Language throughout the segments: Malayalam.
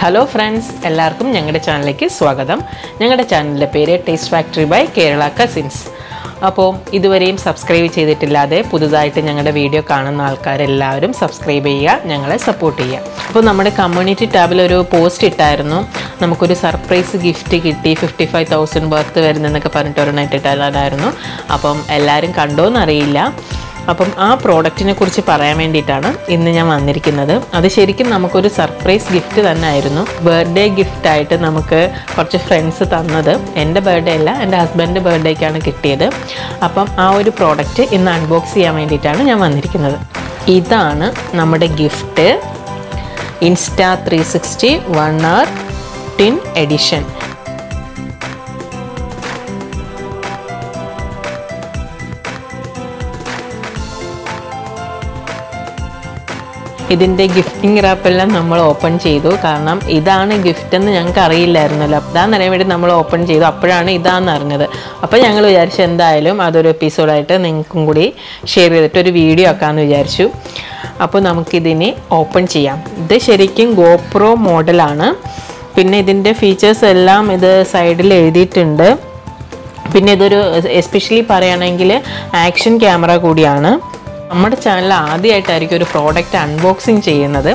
Hello friends, എല്ലാവർക്കും ഞങ്ങളുടെ ചാനലിലേക്ക് സ്വാഗതം. ഞങ്ങളുടെ ചാനലിന്റെ പേര് taste factory by Kerala cousins. അപ്പോൾ ഇതുവരെയും സബ്സ്ക്രൈബ് ചെയ്തിട്ടില്ലാതെ പുതുതായിട്ട് ഞങ്ങളുടെ വീഡിയോ കാണുന്ന ആൾക്കാരെല്ലാവരും സബ്സ്ക്രൈബ് ചെയ്യുക, ഞങ്ങളെ സപ്പോർട്ട് ചെയ്യുക. അപ്പോൾ നമ്മുടെ കമ്മ്യൂണിറ്റി ടാബിൽ ഒരു പോസ്റ്റ് ഇട്ടായിരുന്നു, നമുക്കൊരു സർപ്രൈസ് ഗിഫ്റ്റ് കിട്ടി 55,000 വർത്ത് വരുന്നതെന്നൊക്കെ പറഞ്ഞിട്ട് ഒരെണ്ണം ഇട്ടിട്ടായിരുന്നു. അപ്പം എല്ലാവരും കണ്ടോയെന്നറിയില്ല. അപ്പം ആ പ്രോഡക്റ്റിനെ കുറിച്ച് പറയാൻ വേണ്ടിയിട്ടാണ് ഇന്ന് ഞാൻ വന്നിരിക്കുന്നത്. അത് ശരിക്കും നമുക്കൊരു സർപ്രൈസ് ഗിഫ്റ്റ് തന്നെ ആയിരുന്നു. ബർത്ത്ഡേ ഗിഫ്റ്റായിട്ട് നമുക്ക് കുറച്ച് ഫ്രണ്ട്സ് തന്നത്. എൻ്റെ ബർത്ത്ഡേ അല്ല, എൻ്റെ ഹസ്ബൻഡിൻ്റെ ബർത്ത്ഡേക്കാണ് കിട്ടിയത്. അപ്പം ആ ഒരു പ്രോഡക്റ്റ് ഇന്ന് അൺബോക്സ് ചെയ്യാൻ വേണ്ടിയിട്ടാണ് ഞാൻ വന്നിരിക്കുന്നത്. ഇതാണ് നമ്മുടെ ഗിഫ്റ്റ്, ഇൻസ്റ്റാ 360 1 hour ടിൻ എഡിഷൻ. ഇതിൻ്റെ ഗിഫ്റ്റിംഗ് റാപ്പെല്ലാം നമ്മൾ ഓപ്പൺ ചെയ്തു. കാരണം ഇതാണ് ഗിഫ്റ്റ് എന്ന് ഞങ്ങൾക്ക് അറിയില്ലായിരുന്നല്ലോ. അതാണെന്നറിയാൻ വേണ്ടി നമ്മൾ ഓപ്പൺ ചെയ്തു. അപ്പോഴാണ് ഇതാണെന്ന് അറിഞ്ഞത്. അപ്പോൾ ഞങ്ങൾ വിചാരിച്ചു എന്തായാലും അതൊരു എപ്പിസോഡായിട്ട് നിങ്ങൾക്കും കൂടി ഷെയർ ചെയ്തിട്ട് ഒരു വീഡിയോ ആക്കാമെന്ന് വിചാരിച്ചു. അപ്പോൾ നമുക്കിതിനെ ഓപ്പൺ ചെയ്യാം. ഇത് ശരിക്കും ഗോപ്രോ മോഡലാണ്. പിന്നെ ഇതിൻ്റെ ഫീച്ചേഴ്സ് എല്ലാം ഇത് സൈഡിൽ എഴുതിയിട്ടുണ്ട്. പിന്നെ ഇതൊരു എസ്പെഷ്യലി പറയുകയാണെങ്കിൽ ആക്ഷൻ ക്യാമറ കൂടിയാണ്. നമ്മുടെ ചാനൽ ആദ്യമായിട്ടായിരിക്കും ഒരു പ്രോഡക്റ്റ് അൺബോക്സിങ് ചെയ്യുന്നത്.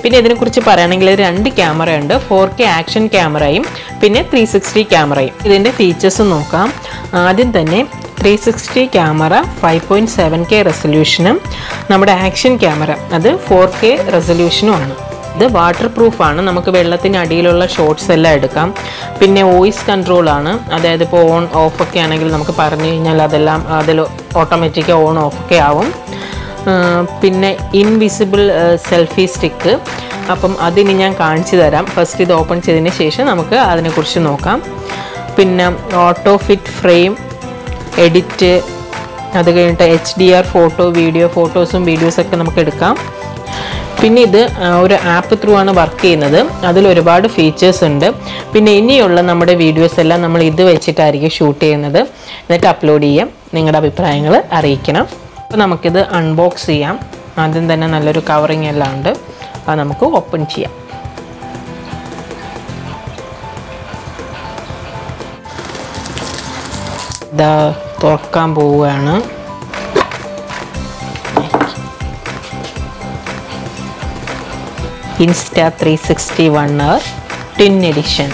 പിന്നെ ഇതിനെക്കുറിച്ച് പറയുകയാണെങ്കിൽ 2 ക്യാമറ ഉണ്ട്, 4K ആക്ഷൻ ക്യാമറയും പിന്നെ 360 ക്യാമറയും. ഇതിൻ്റെ ഫീച്ചേഴ്സ് നോക്കാം. ആദ്യം തന്നെ 360 ക്യാമറ 5.7K റെസൊല്യൂഷനും നമ്മുടെ ആക്ഷൻ ക്യാമറ അത് 4K റെസൊല്യൂഷനുമാണ്. ഇത് വാട്ടർ പ്രൂഫാണ്, നമുക്ക് വെള്ളത്തിന് അടിയിലുള്ള ഷോട്ട്സ് എല്ലാം എടുക്കാം. പിന്നെ വോയിസ് കൺട്രോളാണ്, അതായത് ഇപ്പോൾ ഓൺ ഓഫ് ഒക്കെ ആണെങ്കിൽ നമുക്ക് പറഞ്ഞു കഴിഞ്ഞാൽ അതെല്ലാം അതിൽ ഓട്ടോമാറ്റിക് ഓൺ ഓഫ് ഒക്കെ ആവും. പിന്നെ ഇൻവിസിബിൾ സെൽഫി സ്റ്റിക്ക്, അപ്പം അതിന് ഞാൻ കാണിച്ചു തരാം. ഫസ്റ്റ് ഇത് ഓപ്പൺ ചെയ്തതിന് ശേഷം നമുക്ക് അതിനെക്കുറിച്ച് നോക്കാം. പിന്നെ ഓട്ടോ ഫിറ്റ് ഫ്രെയിം എഡിറ്റ്, അത് കഴിഞ്ഞിട്ട് HDR ഫോട്ടോ വീഡിയോ, ഫോട്ടോസും വീഡിയോസൊക്കെ നമുക്ക് എടുക്കാം. പിന്നെ ഇത് ഒരു ആപ്പ് ത്രൂ ആണ് വർക്ക് ചെയ്യുന്നത്. അതിൽ ഒരുപാട് ഫീച്ചേഴ്സ് ഉണ്ട്. പിന്നെ ഇനിയുള്ള നമ്മുടെ വീഡിയോസ് എല്ലാം നമ്മൾ ഇത് വെച്ചിട്ടായിരിക്കും ഷൂട്ട് ചെയ്യുന്നത്. എന്നിട്ട് അപ്ലോഡ് ചെയ്യാം. നിങ്ങളുടെ അഭിപ്രായങ്ങൾ അറിയിക്കണം. അപ്പോൾ നമുക്കിത് അൺബോക്സ് ചെയ്യാം. ആദ്യം തന്നെ നല്ലൊരു കവറിങ് എല്ലാം ഉണ്ട്. അത് നമുക്ക് ഓപ്പൺ ചെയ്യാം. ഇതാ തുറക്കാൻ പോവുകയാണ്. ഇൻസ്റ്റാ 360 1 hour ടിൻ എഡിഷൻ.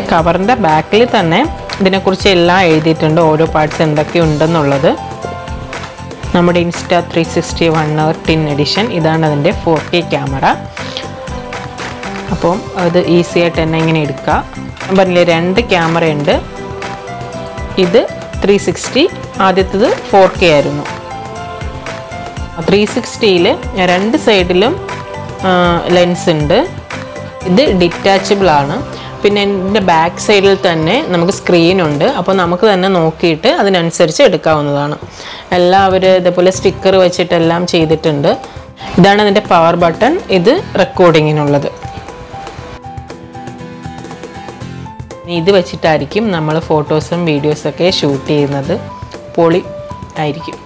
കവറിൻ്റെ ബാക്കിൽ തന്നെ ഇതിനെക്കുറിച്ച് എല്ലാം എഴുതിയിട്ടുണ്ട്, ഓരോ പാർട്സ് എന്തൊക്കെ ഉണ്ടെന്നുള്ളത്. നമ്മുടെ ഇൻസ്റ്റാ 360 1 hour ടിൻ എഡിഷൻ, ഇതാണ് അതിൻ്റെ 4K ക്യാമറ. അപ്പം അത് ഈസി ആയിട്ട് തന്നെ ഇങ്ങനെ എടുക്കുക. ഞാൻ പറഞ്ഞില്ലേ 2 ക്യാമറ ഉണ്ട്. ഇത് 360, ആദ്യത്തേത് 4K ആയിരുന്നു. 360ൽ 2 സൈഡിലും ലെൻസ് ഉണ്ട്. ഇത് ഡിറ്റാച്ചബിൾ ആണ്. പിന്നെ ഇതിൻ്റെ ബാക്ക് സൈഡിൽ തന്നെ നമുക്ക് സ്ക്രീനുണ്ട്. അപ്പോൾ നമുക്ക് തന്നെ നോക്കിയിട്ട് അതിനനുസരിച്ച് എടുക്കാവുന്നതാണ്. എല്ലാവരും ഇതേപോലെ സ്റ്റിക്കർ വെച്ചിട്ടെല്ലാം ചെയ്തിട്ടുണ്ട്. ഇതാണ് ഇതിൻ്റെ പവർ ബട്ടൺ, ഇത് റെക്കോർഡിങ്ങിനുള്ളത്. ഇത് വെച്ചിട്ടായിരിക്കും നമ്മൾ ഫോട്ടോസും വീഡിയോസൊക്കെ ഷൂട്ട് ചെയ്യുന്നത്. പൊളി ആയിരിക്കും.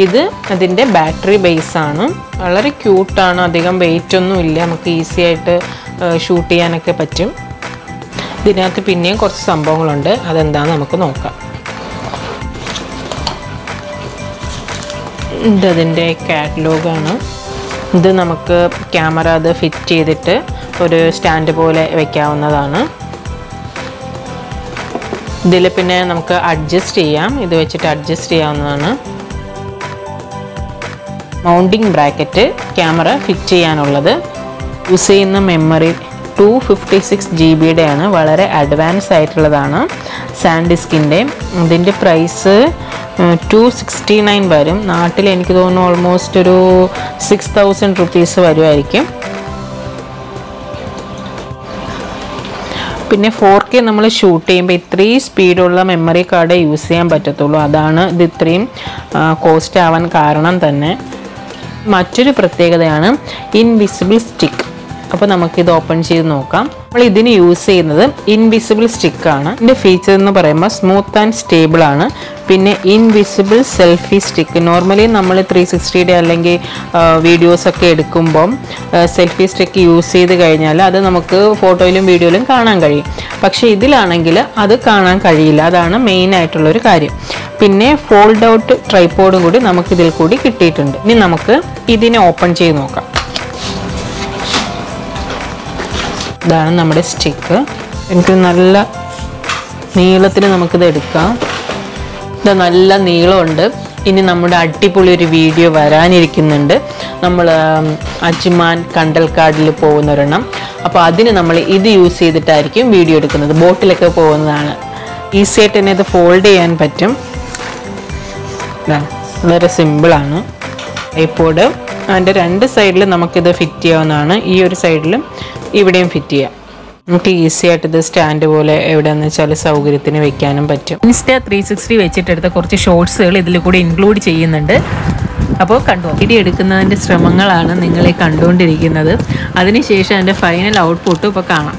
ഇത് അതിൻ്റെ ബാറ്ററി ബേസാണ്. വളരെ ക്യൂട്ടാണ്, അധികം വെയിറ്റ് ഒന്നും ഇല്ല, നമുക്ക് ഈസി ആയിട്ട് ഷൂട്ട് ചെയ്യാനൊക്കെ പറ്റും. ഇതിനകത്ത് പിന്നെയും കുറച്ച് സംഭവങ്ങളുണ്ട്, അതെന്താണെന്ന് നമുക്ക് നോക്കാം. ഇതതിൻ്റെ കാറ്റലോഗാണ്. ഇത് നമുക്ക് ക്യാമറ അത് ഫിറ്റ് ചെയ്തിട്ട് ഒരു സ്റ്റാൻഡ് പോലെ വയ്ക്കാവുന്നതാണ്. ഇതിൽ പിന്നെ നമുക്ക് അഡ്ജസ്റ്റ് ചെയ്യാം, ഇത് വെച്ചിട്ട് അഡ്ജസ്റ്റ് ചെയ്യാവുന്നതാണ്. മൗണ്ടിങ് ബ്രാക്കറ്റ്, ക്യാമറ ഫിറ്റ് ചെയ്യാനുള്ളത്. യൂസ് ചെയ്യുന്ന മെമ്മറി 256 GB ആണ്, വളരെ അഡ്വാൻസ് ആയിട്ടുള്ളതാണ്. സാൻഡിസ്കിൻ്റെ ഇതിൻ്റെ പ്രൈസ് 269 വരും. നാട്ടിൽ എനിക്ക് തോന്നുന്നു ഓൾമോസ്റ്റ് ഒരു 6000 rupees വരുമായിരിക്കും. പിന്നെ 4K നമ്മൾ ഷൂട്ട് ചെയ്യുമ്പോൾ ഇത്രയും സ്പീഡുള്ള മെമ്മറി കാർഡ് യൂസ് ചെയ്യാൻ പറ്റത്തുള്ളൂ. അതാണ് ഇത് ഇത്രയും കോസ്റ്റ് ആവാൻ കാരണം തന്നെ. മറ്റൊരു പ്രത്യേകതയാണ് ഇൻവിസിബിൾ സ്റ്റിക്ക്. അപ്പോൾ നമുക്കിത് ഓപ്പൺ ചെയ്ത് നോക്കാം. നമ്മൾ ഇതിന് യൂസ് ചെയ്യുന്നത് ഇൻവിസിബിൾ സ്റ്റിക്കാണ്. ഇതിൻ്റെ ഫീച്ചർ എന്ന് പറയുമ്പോൾ സ്മൂത്ത് ആൻഡ് സ്റ്റേബിൾ ആണ്. പിന്നെ ഇൻവിസിബിൾ സെൽഫി സ്റ്റിക്ക്. നോർമലി നമ്മൾ 360 അല്ലെങ്കിൽ വീഡിയോസൊക്കെ എടുക്കുമ്പം സെൽഫി സ്റ്റിക്ക് യൂസ് ചെയ്ത് കഴിഞ്ഞാൽ അത് നമുക്ക് ഫോട്ടോയിലും വീഡിയോയിലും കാണാൻ കഴിയും. പക്ഷേ ഇതിലാണെങ്കിൽ അത് കാണാൻ കഴിയില്ല. അതാണ് മെയിൻ ആയിട്ടുള്ളൊരു കാര്യം. പിന്നെ ഫോൾഡ് ഔട്ട് ട്രൈപോഡും കൂടി നമുക്കിതിൽ കൂടി കിട്ടിയിട്ടുണ്ട്. ഇനി നമുക്ക് ഇതിനെ ഓപ്പൺ ചെയ്ത് നോക്കാം. ഇതാണ് നമ്മുടെ സ്റ്റിക്ക്. എനിക്ക് നല്ല നീളത്തിൽ നമുക്കിത് എടുക്കാം. ഇത് നല്ല നീളമുണ്ട്. ഇനി നമ്മുടെ അടിപൊളി ഒരു വീഡിയോ വരാനിരിക്കുന്നുണ്ട്. നമ്മൾ അജ്മാൻ കണ്ടൽക്കാടിൽ പോകുന്നൊരെണ്ണം. അപ്പോൾ അതിന് നമ്മൾ ഇത് യൂസ് ചെയ്തിട്ടായിരിക്കും വീഡിയോ എടുക്കുന്നത്. ബോട്ടിലൊക്കെ പോകുന്നതാണ്. ഈസി ആയിട്ട് തന്നെ ഇത് ഫോൾഡ് ചെയ്യാൻ പറ്റും. വളരെ സിമ്പിളാണ്. ട്രൈപോഡ് അതിൻ്റെ 2 സൈഡിൽ നമുക്കിത് ഫിറ്റ് ചെയ്യാവുന്നതാണ്. ഈ ഒരു സൈഡിലും ഇവിടെയും ഫിറ്റ് ചെയ്യാം. നമുക്ക് ഈസി ആയിട്ട് ഇത് സ്റ്റാൻഡ് പോലെ എവിടെയാണെന്ന് വെച്ചാൽ സൗകര്യത്തിന് വെക്കാനും പറ്റും. Insta 360 വെച്ചിട്ടെടുത്ത കുറച്ച് ഷോർട്സുകൾ ഇതിൽ കൂടി ഇൻക്ലൂഡ് ചെയ്യുന്നുണ്ട്. അപ്പോൾ വീഡിയോ എടുക്കുന്നതിൻ്റെ ശ്രമങ്ങളാണ് നിങ്ങളെ കണ്ടുകൊണ്ടിരിക്കുന്നത്. അതിനുശേഷം അതിൻ്റെ ഫൈനൽ ഔട്ട്പുട്ട് ഇപ്പോൾ കാണാം.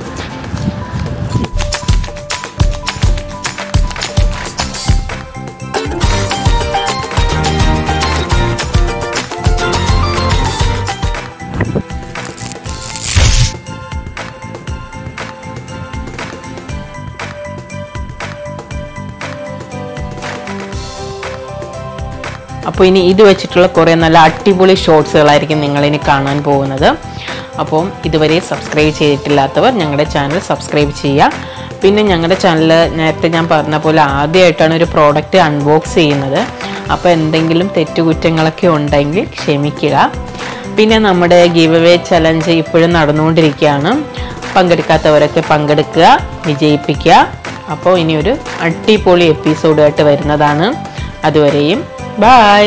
അപ്പോൾ ഇനി ഇത് വെച്ചിട്ടുള്ള കുറേ നല്ല അടിപൊളി ഷോർട്സുകളായിരിക്കും നിങ്ങളിനി കാണാൻ പോകുന്നത്. അപ്പം ഇതുവരെ സബ്സ്ക്രൈബ് ചെയ്തിട്ടില്ലാത്തവർ ഞങ്ങളുടെ ചാനൽ സബ്സ്ക്രൈബ് ചെയ്യുക. പിന്നെ ഞങ്ങളുടെ ചാനൽ നേരത്തെ ഞാൻ പറഞ്ഞ പോലെ ആദ്യമായിട്ടാണ് ഒരു പ്രോഡക്റ്റ് അൺബോക്സ് ചെയ്യുന്നത്. അപ്പോൾ എന്തെങ്കിലും തെറ്റുകുറ്റങ്ങളൊക്കെ ഉണ്ടെങ്കിൽ ക്ഷമിക്കുക. പിന്നെ നമ്മുടെ ഗിവ് അവേ ചലഞ്ച് ഇപ്പോഴും നടന്നുകൊണ്ടിരിക്കുകയാണ്. പങ്കെടുക്കാത്തവരൊക്കെ പങ്കെടുക്കുക, വിജയിപ്പിക്കുക. അപ്പോൾ ഇനിയൊരു അടിപൊളി എപ്പിസോഡായിട്ട് വരുന്നതാണ്. അതുവരെയും ബൈ.